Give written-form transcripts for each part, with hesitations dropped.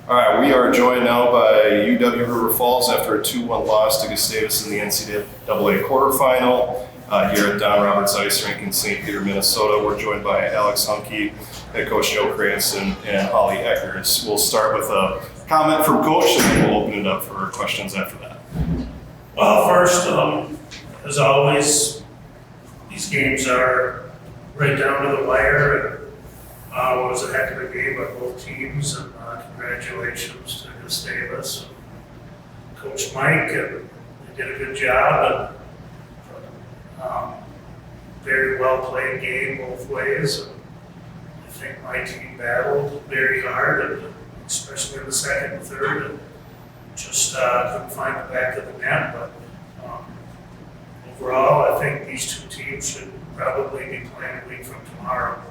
All right, we are joined now by UW Falls after a 2-1 loss to Gustavus in the NCAA quarterfinal here at Don Roberts Ice Rink in St. Peter, Minnesota. We're joined by Alex Hantge, head coach Joe Cranston, and Holly Eckers. We'll start with a comment from Coach, and then we'll open it up for questions after that. Well, first, as always, these games are right down to the wire. And, it was a heck of a game by both teams, and congratulations to Gustavus and Coach Mike, and they did a good job. And very well played game both ways. And I think my team battled very hard, and especially in the second and third, and just couldn't find the back of the net. But overall, I think these two teams should probably be playing a week from tomorrow.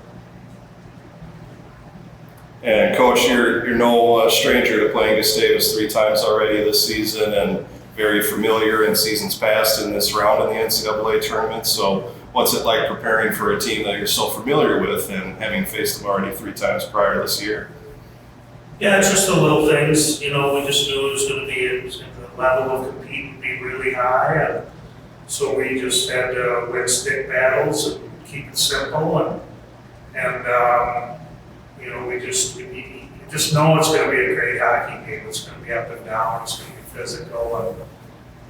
And Coach, you're no stranger to playing Gustavus 3 times already this season, and very familiar in seasons past in this round in the NCAA tournament. So what's it like preparing for a team that you're so familiar with and having faced them already 3 times prior this year? Yeah, it's just the little things. You know, we just knew it was going to be the level of competing would be really high, and so we just had to win stick battles and keep it simple, and you know, we just know it's going to be a great hockey game. It's going to be up and down. It's going to be physical,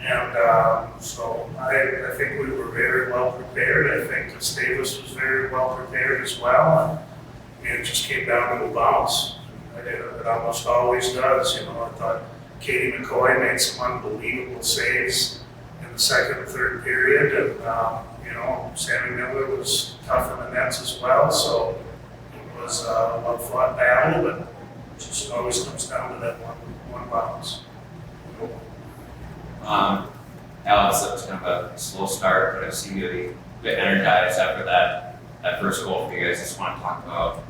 and so I think we were very well prepared. I think Gustavus was very well prepared as well, and it just came down to the bounce. It almost always does. You know, I thought Katie McCoy made some unbelievable saves in the second and third period, and you know, Sammy Miller was tough in the nets as well. So it was a well-fought battle, but it just always comes down to that one bounce. Alex, that was kind of a slow start, but I've seen you a bit energized after that first goal. If you guys just want to talk about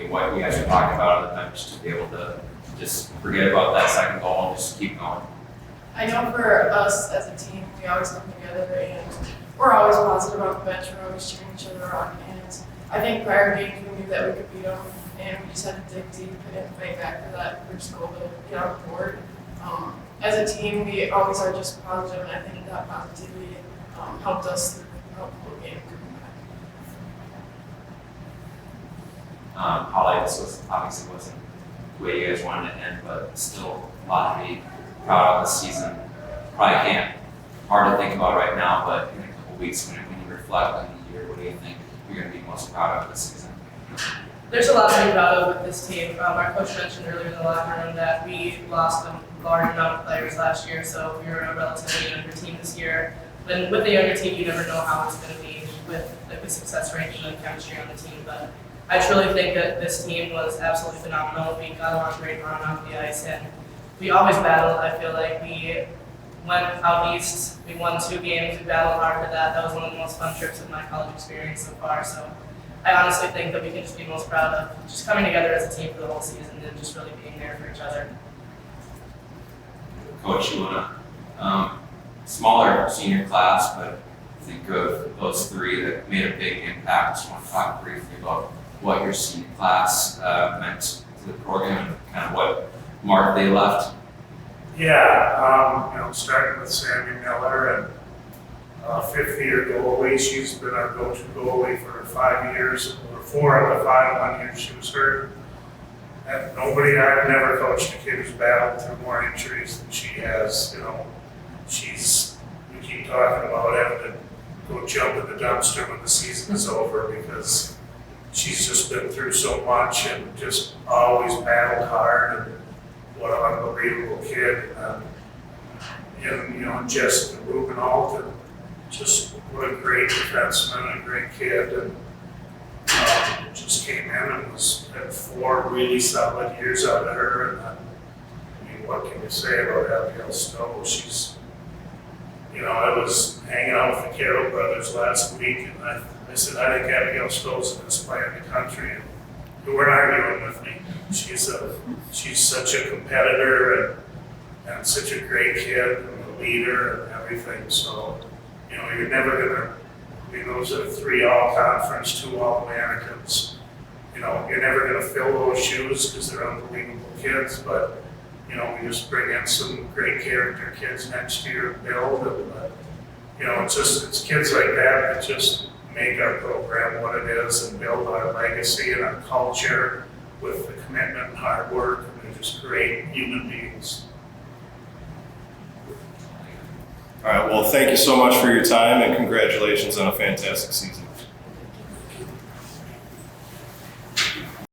what you guys are talking about on the bench to be able to just forget about that second goal and just keep going. I know for us as a team, we always come together and we're always positive on the bench. We're always cheering each other on. And I think prior games we knew that we could beat them, and we just had to dig deep and fight back for that first goal to get on the board. As a team, we always are just positive, and I think that positivity helped us help the whole game come back. Holly, this obviously wasn't the way you guys wanted to end, but still a lot to be proud of this season. Probably can't, hard to think about right now, but in a couple weeks when you reflect on the year, what do you think you're going to be most proud of this season? There's a lot to be proud of with this team. Our coach mentioned earlier in the locker room that we lost a large amount of players last year, so we were a relatively younger team this year. But with the younger team, you never know how it's going to be with the success rate and the chemistry on the team. But I truly think that this team was absolutely phenomenal. We got on a great run off the ice, and we always battled. I feel like we went out east, we won 2 games, we battled hard for that. That was one of the most fun trips of my college experience so far. So I honestly think that we can just be most proud of just coming together as a team for the whole season and just really being there for each other. Coach, you want to, smaller senior class, but think of those 3 that made a big impact. Just want to talk briefly about what your senior class meant to the program and kind of what mark they left. Yeah, you know, starting with Sammy Miller, and 5th-year goalie. She's been our go-to goalie for 5 years, or 4 of the 5 1 year she was hurt. And I've never coached a kid who's battled through more injuries than she has. You know, we keep talking about having to go jump in the dumpster when the season is over, because she's just been through so much and just always battled hard, and what an unbelievable kid. And you know, Jessica Rubin Alton, just what a great defenseman, a great kid, and just came in and had 4 really solid years out of her. And I mean, what can you say about Abigail Stowe? She's, you know, I was hanging out with the Carroll brothers last week, and I said, I think Abigail Stowe's the best player in the country. And they weren't arguing with me. She's such a competitor and such a great kid and a leader and everything. So, you know, you're never gonna. I mean, those are 3 all-conference, 2 All-Americans, you know, you're never gonna fill those shoes because they're unbelievable kids, but, you know, we just bring in some great character kids next year to build, and, you know, it's kids like that that just make our program what it is and build our legacy and our culture with the commitment and hard work, and they're just great human beings. All right, well, thank you so much for your time and congratulations on a fantastic season.